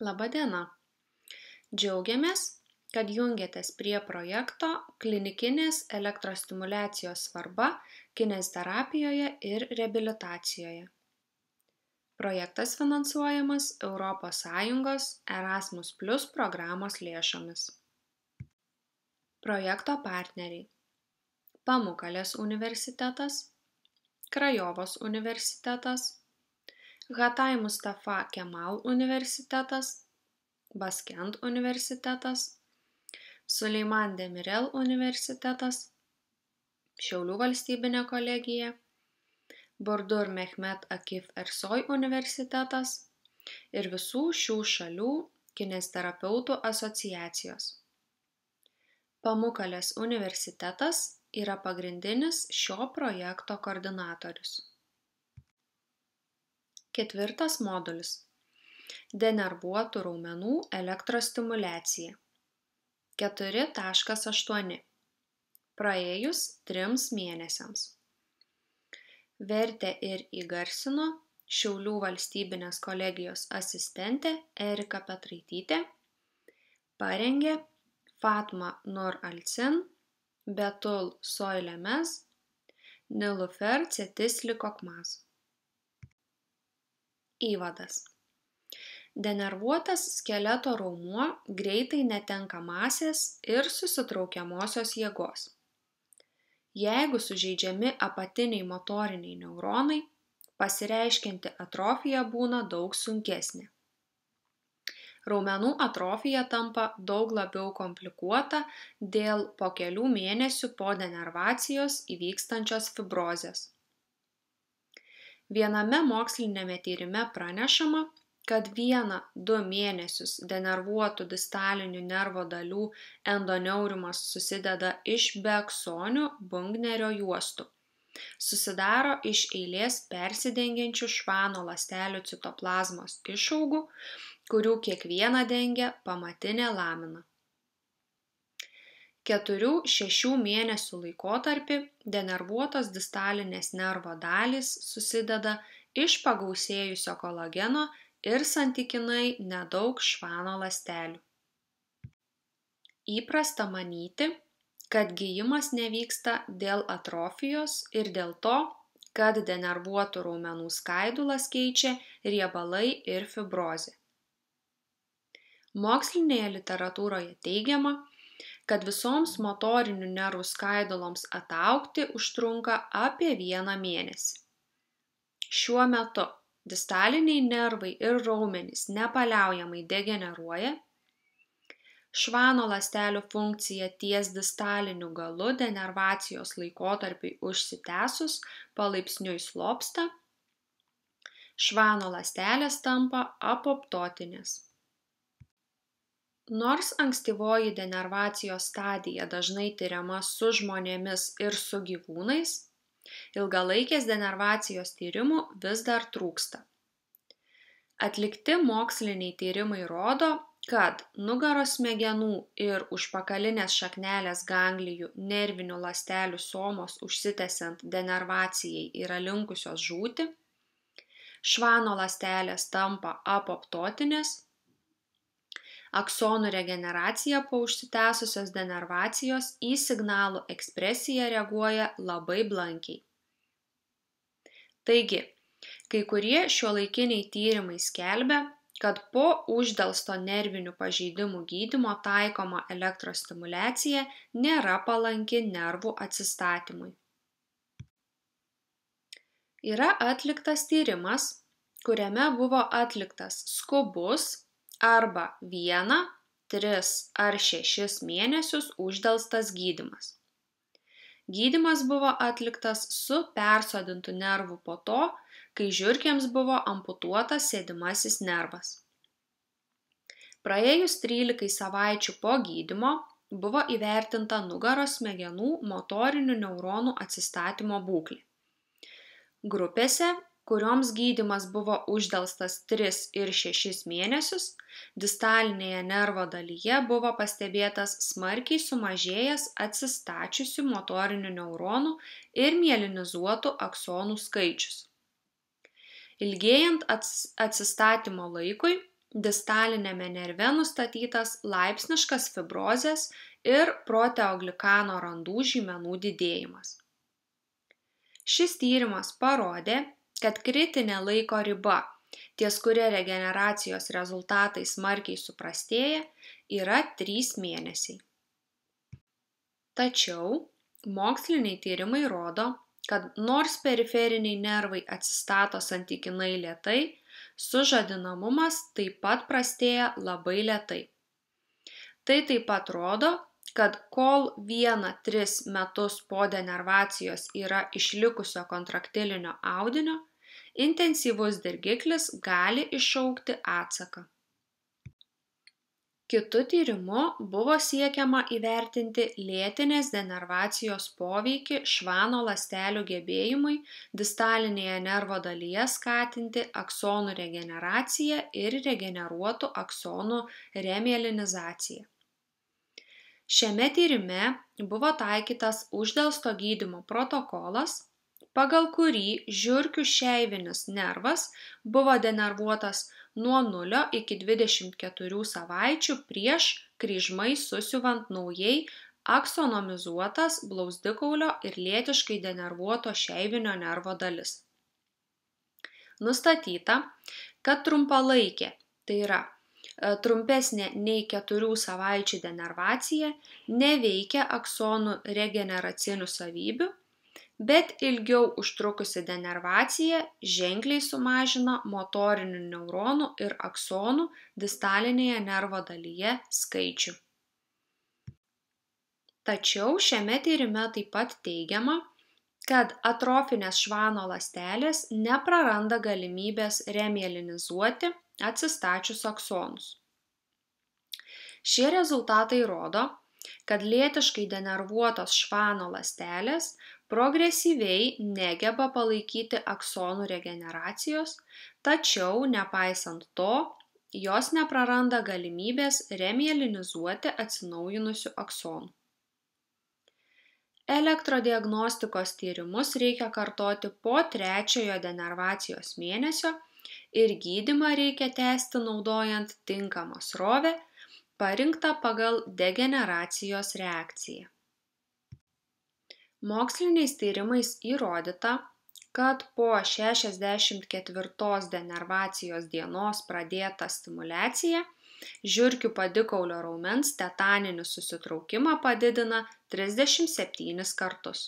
Labą dieną. Džiaugiamės, kad jungiatės prie projekto Klinikinės elektrostimuliacijos svarba kineziterapijoje ir reabilitacijoje. Projektas finansuojamas ES Erasmus Plus programos lėšomis. Projekto partneriai: Pamukalės universitetas, Krajovos universitetas, Hatay Mustafa Kemal universitetas, Baskent universitetas, Suleiman Demirel universitetas, Šiaulių valstybinė kolegija, Burdur Mehmet Akif Ersoy universitetas ir visų šių šalių kineziterapeutų asociacijos. Pamukalės universitetas yra pagrindinis šio projekto koordinatorius. 4. modulis – denervuotų raumenų elektrostimuliacija. 4.8. Praėjus 3 mėnesiams. Vertė ir įgarsino Šiaulių valstybinės kolegijos asistentė Erika Petraitytė, parengė Fatma Nur Alcin, Betul Soilemez, Nilufer Cetisli Kokmaz. Įvadas. Denervuotas skeleto raumuo greitai netenka masės ir susitraukiamosios jėgos. Jeigu sužeidžiami apatiniai motoriniai neuronai, pasireiškianti atrofija būna daug sunkesnė. Raumenų atrofija tampa daug labiau komplikuota dėl po kelių mėnesių po denervacijos įvykstančios fibrozės. Viename moksliniame tyrime pranešama, kad 1-2 mėnesius denervuotų distalinių nervo dalių endoneurimas susideda iš beaksonių Bungnerio juostų. Susidaro iš eilės persidengiančių švano ląstelių citoplazmos išaugų, kurių kiekvieną dengia pamatinė lamina. 4-6 mėnesių laikotarpį denervuotos distalinės nervo dalys susideda iš pagausėjusio kolageno ir santykinai nedaug švano ląstelių. Įprasta manyti, kad gijimas nevyksta dėl atrofijos ir dėl to, kad denervuotų raumenų skaidulas keičia riebalai ir fibrozė. Mokslinėje literatūroje teigiama, kad visoms motorinių nervų skaiduloms ataugti užtrunka apie 1 mėnesį. Šiuo metu distaliniai nervai ir raumenys nepaliaujamai degeneruoja, švano ląstelių funkcija ties distaliniu galu denervacijos laikotarpiui užsitęsus palaipsniui slopsta, švano ląstelės tampa apoptotinės. Nors ankstyvoji denervacijos stadija dažnai tiriama su žmonėmis ir su gyvūnais, ilgalaikės denervacijos tyrimų vis dar trūksta. Atlikti moksliniai tyrimai rodo, kad nugaros smegenų ir užpakalinės šaknelės ganglijų nervinių ląstelių somos užsitęsiant denervacijai yra linkusios žūti, švano ląstelės tampa apoptotinės, aksonų regeneracija po užsitęsusios denervacijos į signalų ekspresiją reaguoja labai blankiai. Taigi, kai kurie šiuolaikiniai tyrimai skelbia, kad po uždelsto nervinių pažeidimų gydymo taikoma elektrostimuliacija nėra palanki nervų atsistatymui. Yra atliktas tyrimas, kuriame buvo atliktas skubus arba 1, 3 ar 6 mėnesius uždelstas gydymas. Gydymas buvo atliktas su persodintu nervu po to, kai žiurkėms buvo amputuotas sėdimasis nervas. Praėjus 13 savaičių po gydymo buvo įvertinta nugaros smegenų motorinių neuronų atsistatymo būklė. Grupėse, kurioms gydymas buvo uždelstas 3 ir 6 mėnesius, distalinėje nervo dalyje buvo pastebėtas smarkiai sumažėjęs atsistačiusių motorinių neuronų ir mielinizuotų aksonų skaičius. Ilgėjant atsistatymo laikui, distalinėme nerve nustatytas laipsniškas fibrozės ir proteoglikano randų žymenų didėjimas. Šis tyrimas parodė, kad kritinė laiko riba, ties kuria regeneracijos rezultatai smarkiai suprastėja, yra 3 mėnesiai. Tačiau moksliniai tyrimai rodo, kad nors periferiniai nervai atsistato santykinai lėtai, sužadinamumas taip pat prastėja labai lėtai. Tai taip pat rodo, kad kol 1-3 metus po denervacijos yra išlikusio kontraktilinio audinio, intensyvus dirgiklis gali iššaukti atsaką. Kitu tyrimu buvo siekiama įvertinti lėtinės denervacijos poveikį švano ląstelių gebėjimui distalinėje nervo dalyje skatinti aksonų regeneraciją ir regeneruotų aksonų remielinizaciją. Šiame tyrime buvo taikytas uždelsto gydymo protokolas, pagal kurį žiurkių šeivinis nervas buvo denervuotas nuo 0 iki 24 savaičių prieš kryžmai susiuvant naujai aksonomizuotas blauzdikaulio ir lėtiškai denervuoto šeivinio nervo dalis. Nustatyta, kad trumpalaikė, tai yra trumpesnė nei 4 savaičių denervacija neveikia aksonų regeneracinių savybių, bet ilgiau užtrukusi denervacija ženkliai sumažina motorinių neuronų ir aksonų distalinėje nervo dalyje skaičių. Tačiau šiame tyrime taip pat teigiama, kad atrofinės švano ląstelės nepraranda galimybės remielinizuoti atsistačius aksonus. Šie rezultatai rodo, kad lėtiškai denervuotos švano ląstelės progresyviai negeba palaikyti aksonų regeneracijos, tačiau nepaisant to, jos nepraranda galimybės remielinizuoti atsinaujinusių aksonų. Elektrodiagnostikos tyrimus reikia kartoti po 3-ojo denervacijos mėnesio ir gydymą reikia tęsti naudojant tinkamą srovę, parinktą pagal degeneracijos reakciją. Moksliniais tyrimais įrodyta, kad po 64 denervacijos dienos pradėta stimuliacija žiurkių padikaulio raumens tetaninį susitraukimą padidina 37 kartus.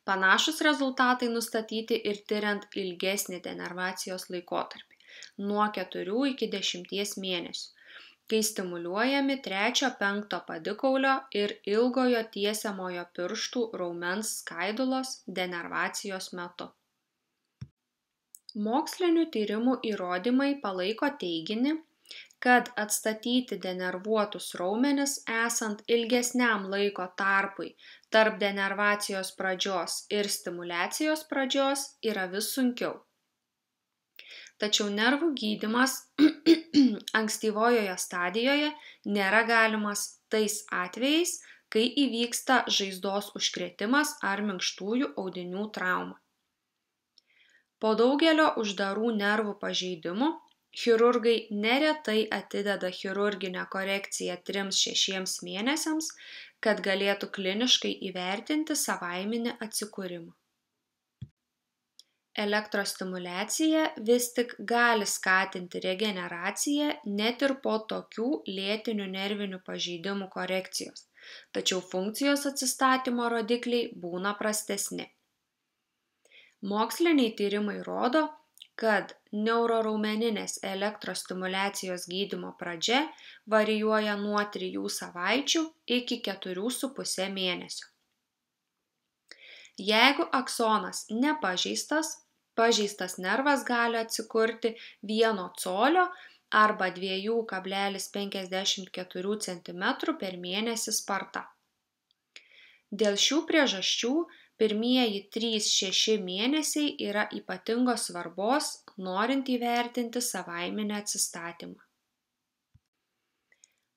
Panašūs rezultatai nustatyti ir tiriant ilgesnį denervacijos laikotarpį, nuo 4 iki 10 mėnesių, kai stimuliuojami 3-5 padikaulio ir ilgojo tiesiamojo pirštų raumens skaidulos denervacijos metu. Mokslinių tyrimų įrodymai palaiko teiginį, kad atstatyti denervuotus raumenis esant ilgesniam laiko tarpui tarp denervacijos pradžios ir stimuliacijos pradžios yra vis sunkiau. Tačiau nervų gydymas ankstyvojoje stadijoje nėra galimas tais atvejais, kai įvyksta žaizdos užkrėtimas ar minkštųjų audinių trauma. Po daugelio uždarų nervų pažeidimų chirurgai neretai atideda chirurginę korekciją 3-6 mėnesiams, kad galėtų kliniškai įvertinti savaiminį atsikūrimą. Elektrostimuliacija vis tik gali skatinti regeneraciją net ir po tokių lėtinių nervinių pažeidimų korekcijos, tačiau funkcijos atsistatymo rodikliai būna prastesni. Moksliniai tyrimai rodo, kad neuroraumeninės elektrostimuliacijos gydymo pradžia varijuoja nuo 3 savaičių iki 4,5 mėnesio. Jeigu aksonas nepažeistas, pažeistas nervas gali atsikurti 1 colio arba 2,54 cm per mėnesį sparta. Dėl šių priežasčių pirmieji 3-6 mėnesiai yra ypatingos svarbos, norint įvertinti savaiminį atsistatymą.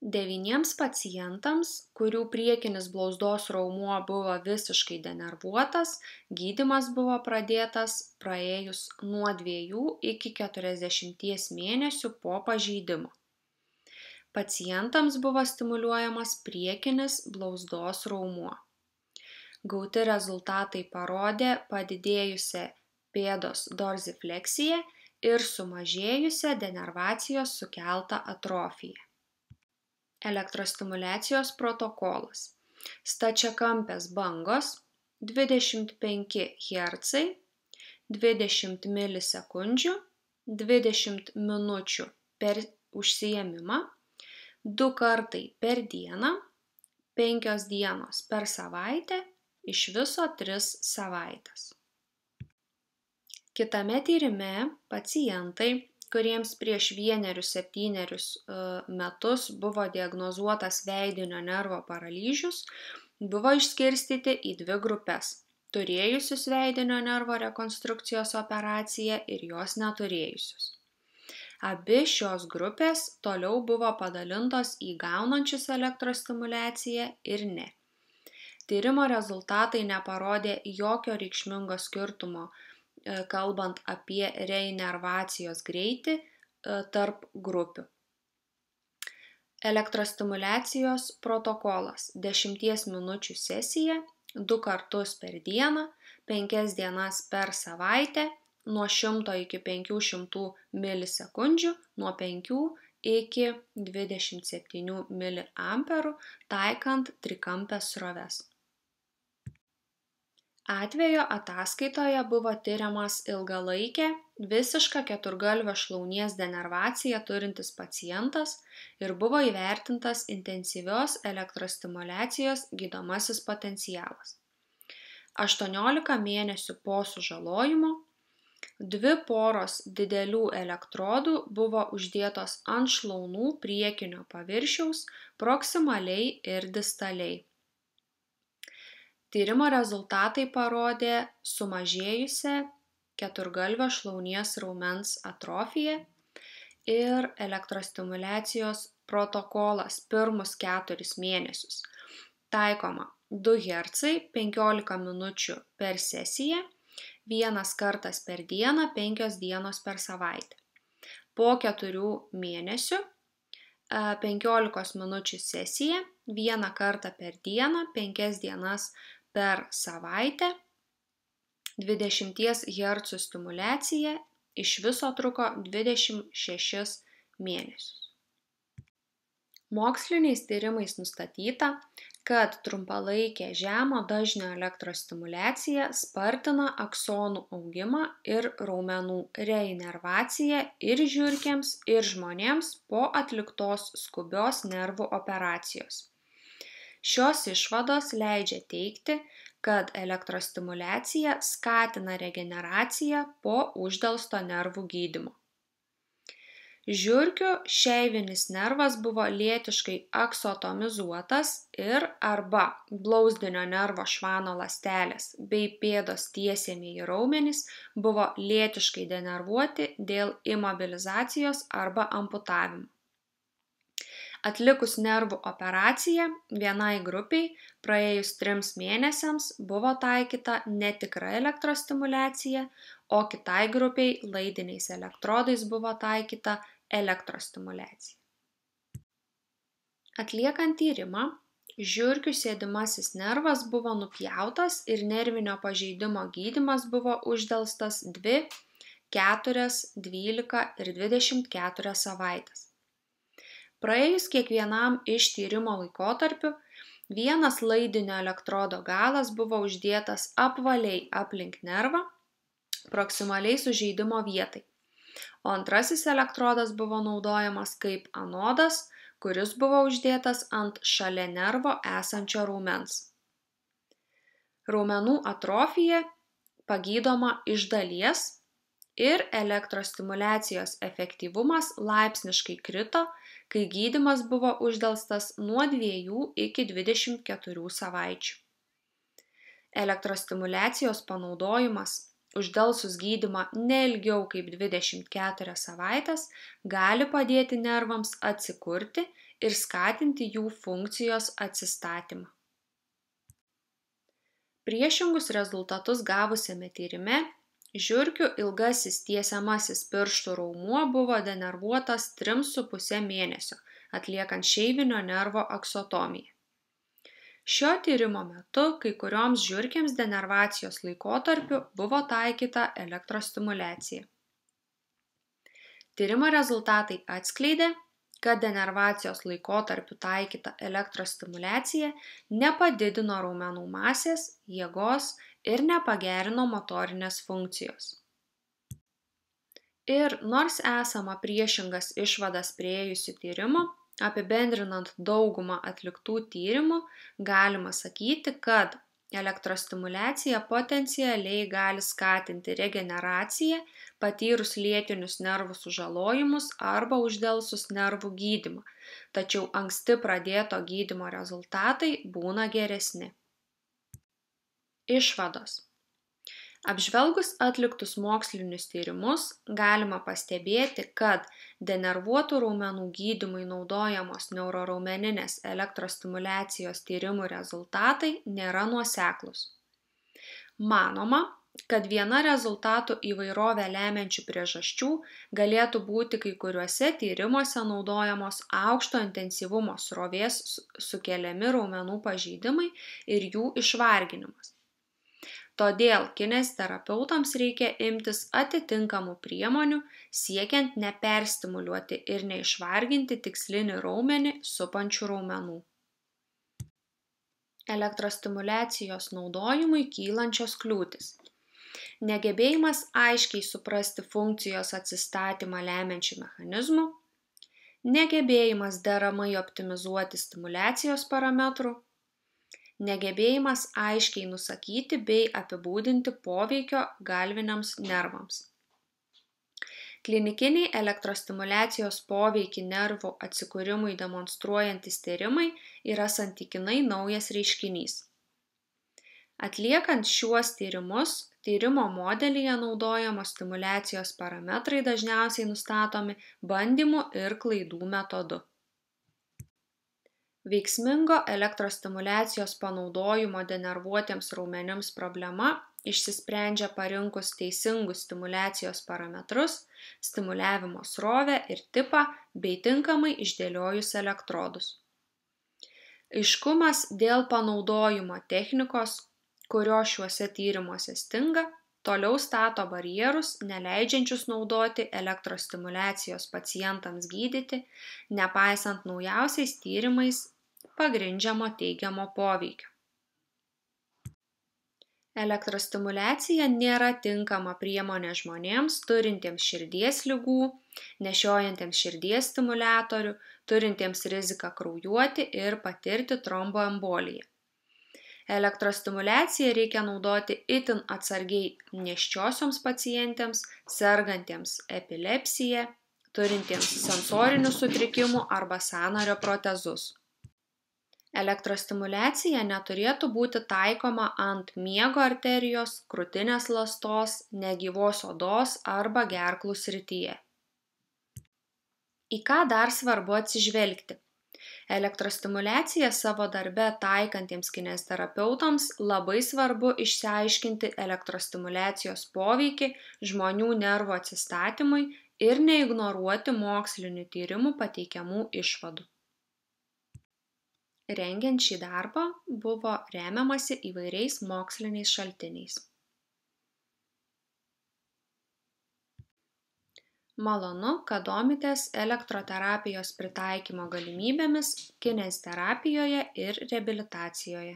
9 pacientams, kurių priekinis blauzdos raumuo buvo visiškai denervuotas, gydymas buvo pradėtas praėjus nuo 2 iki 40 mėnesių po pažeidimo. Pacientams buvo stimuliuojamas priekinis blauzdos raumuo. Gauti rezultatai parodė padidėjusią pėdos dorsifleksiją ir sumažėjusią denervacijos sukeltą atrofiją. Elektrostimuliacijos protokolas. Stačiakampės bangos 25 Hz, 20 milisekundžių, 20 minučių per užsiėmimą, 2 kartai per dieną, 5 dienos per savaitę, iš viso 3 savaitės. Kitame tyrime pacientai, kuriems prieš 1-7 metus buvo diagnozuotas veidinio nervo paralyžius, buvo išskirstyti į 2 grupes – turėjusius veidinio nervo rekonstrukcijos operaciją ir jos neturėjusius. Abi šios grupės toliau buvo padalintos į gaunančius elektrostimuliaciją ir ne. Tyrimo rezultatai neparodė jokio reikšmingo skirtumo, kalbant apie reinervacijos greitį tarp grupių. Elektrostimuliacijos protokolas. 10 minučių sesija, 2 kartus per dieną, 5 dienas per savaitę, nuo 100 iki 500 milisekundžių, nuo 5 iki 27 mA, taikant trikampės sroves. Atvejo ataskaitoje buvo tiriamas ilgalaikė, visiška keturgalvio šlaunies denervacija turintis pacientas ir buvo įvertintas intensyvios elektrostimuliacijos gydomasis potencialas. 18 mėnesių po sužalojimo 2 poros didelių elektrodų buvo uždėtos ant šlaunų priekinio paviršiaus proksimaliai ir distaliai. Tyrimo rezultatai parodė sumažėjusią keturgalvio šlaunies raumens atrofiją ir elektrostimuliacijos protokolas pirmus 4 mėnesius. Taikoma 2 Hz 15 minučių per sesiją, 1 kartas per dieną, 5 dienos per savaitę. Po 4 mėnesių 15 minučių sesija, 1 kartą per dieną, 5 dienas per savaitę, 20 Hz stimulacija, iš viso truko 26 mėnesius. Moksliniais tyrimais nustatyta, kad trumpalaikė žemo dažnio elektrostimuliacija spartina aksonų augimą ir raumenų reinervaciją ir žiurkėms, ir žmonėms po atliktos skubios nervų operacijos. Šios išvados leidžia teigti, kad elektrostimuliacija skatina regeneraciją po uždelsto nervų gydymo. Žiurkių šeivinis nervas buvo lėtiškai aksotomizuotas ir arba blauzdinio nervo švano ląstelės bei pėdos tiesiamieji raumenys buvo lėtiškai denervuoti dėl imobilizacijos arba amputavimo. Atlikus nervų operaciją vienai grupiai praėjus 3 mėnesiams buvo taikyta netikra elektrostimuliacija, o kitai grupiai laidiniais elektrodais buvo taikyta elektrostimuliacija. Atliekant tyrimą, žiurkių sėdimasis nervas buvo nupjautas ir nervinio pažeidimo gydymas buvo uždelstas 2, 4, 12 ir 24 savaitės. Praėjus kiekvienam iš tyrimo laikotarpių, vienas laidinio elektrodo galas buvo uždėtas apvaliai aplink nervą, proksimaliai sužeidimo vietai, o antrasis elektrodas buvo naudojamas kaip anodas, kuris buvo uždėtas ant šalia nervo esančio raumens. Raumenų atrofija pagydoma iš dalies ir elektrostimuliacijos efektyvumas laipsniškai krito, kai gydymas buvo uždelstas nuo 2 iki 24 savaičių. Elektrostimuliacijos panaudojimas uždelsus gydymą ne ilgiau kaip 24 savaitės gali padėti nervams atsikurti ir skatinti jų funkcijos atsistatymą. Priešingus rezultatus gavusiame tyrime žiurkių ilgasis tiesiamasis pirštų raumuo buvo denervuotas 3,5 mėnesio, atliekant šeivinio nervo aksotomiją. Šio tyrimo metu kai kurioms žiurkėms denervacijos laikotarpiu buvo taikyta elektrostimuliacija. Tyrimo rezultatai atskleidė, kad denervacijos laikotarpiu taikyta elektrostimuliacija nepadidino raumenų masės, jėgos ir nepagerino motorinės funkcijos. Ir nors esama priešingas išvadas priėjusių tyrimų, apibendrinant daugumą atliktų tyrimų, galima sakyti, kad elektrostimuliacija potencialiai gali skatinti regeneraciją, patyrus lėtinius nervų sužalojimus arba uždelsus nervų gydymą, tačiau anksti pradėto gydymo rezultatai būna geresni. Išvados. Apžvelgus atliktus mokslinius tyrimus, galima pastebėti, kad denervuotų raumenų gydymui naudojamos neuroraumeninės elektrostimuliacijos tyrimų rezultatai nėra nuoseklūs. Manoma, kad viena rezultatų įvairovę lemiančių priežasčių galėtų būti kai kuriuose tyrimuose naudojamos aukšto intensyvumo srovės sukeliami raumenų pažeidimai ir jų išvarginimas. Todėl kineziterapeutams reikia imtis atitinkamų priemonių, siekiant neperstimuliuoti ir neišvarginti tikslinį raumenį supančių raumenų. Elektrostimuliacijos naudojimui kylančios kliūtys. Negebėjimas aiškiai suprasti funkcijos atsistatymą lemiančių mechanizmų, negebėjimas deramai optimizuoti stimuliacijos parametrų, negebėjimas aiškiai nusakyti bei apibūdinti poveikio galviniams nervams. Klinikiniai elektrostimuliacijos poveikį nervų atsikūrimui demonstruojantis tyrimai yra santykinai naujas reiškinys. Atliekant šiuos tyrimus, tyrimo modelyje naudojamos stimuliacijos parametrai dažniausiai nustatomi bandymų ir klaidų metodu. Veiksmingo elektrostimuliacijos panaudojimo denervuotiems raumenims problema išsisprendžia parinkus teisingus stimuliacijos parametrus, stimuliavimo srovę ir tipą bei tinkamai išdėliojus elektrodus. Aiškumas dėl panaudojimo technikos, kurio šiuose tyrimuose stinga, toliau stato barjerus, neleidžiančius naudoti elektrostimuliacijos pacientams gydyti, nepaisant naujausiais tyrimais pagrindžiamo teigiamo poveikio. Elektrostimuliacija nėra tinkama priemonė žmonėms turintiems širdies ligų, nešiojantiems širdies stimuliatorių, turintiems riziką kraujuoti ir patirti tromboemboliją. Elektrostimuliaciją reikia naudoti itin atsargiai nėščiosioms pacientėms, sergantiems epilepsija, turintiems sensorinių sutrikimų arba sąnario protezus. Elektrostimuliacija neturėtų būti taikoma ant miego arterijos, krūtinės ląstos, negyvos odos arba gerklų srityje. Į ką dar svarbu atsižvelgti? Elektrostimuliaciją savo darbe taikantiems kineziterapeutams labai svarbu išsiaiškinti elektrostimuliacijos poveikį žmonių nervų atsistatymui ir neignoruoti mokslinių tyrimų pateikiamų išvadų. Rengiant šį darbą buvo remiamasi įvairiais moksliniais šaltiniais. Malonu, kad domitės elektroterapijos pritaikymo galimybėmis kineziterapijoje ir reabilitacijoje.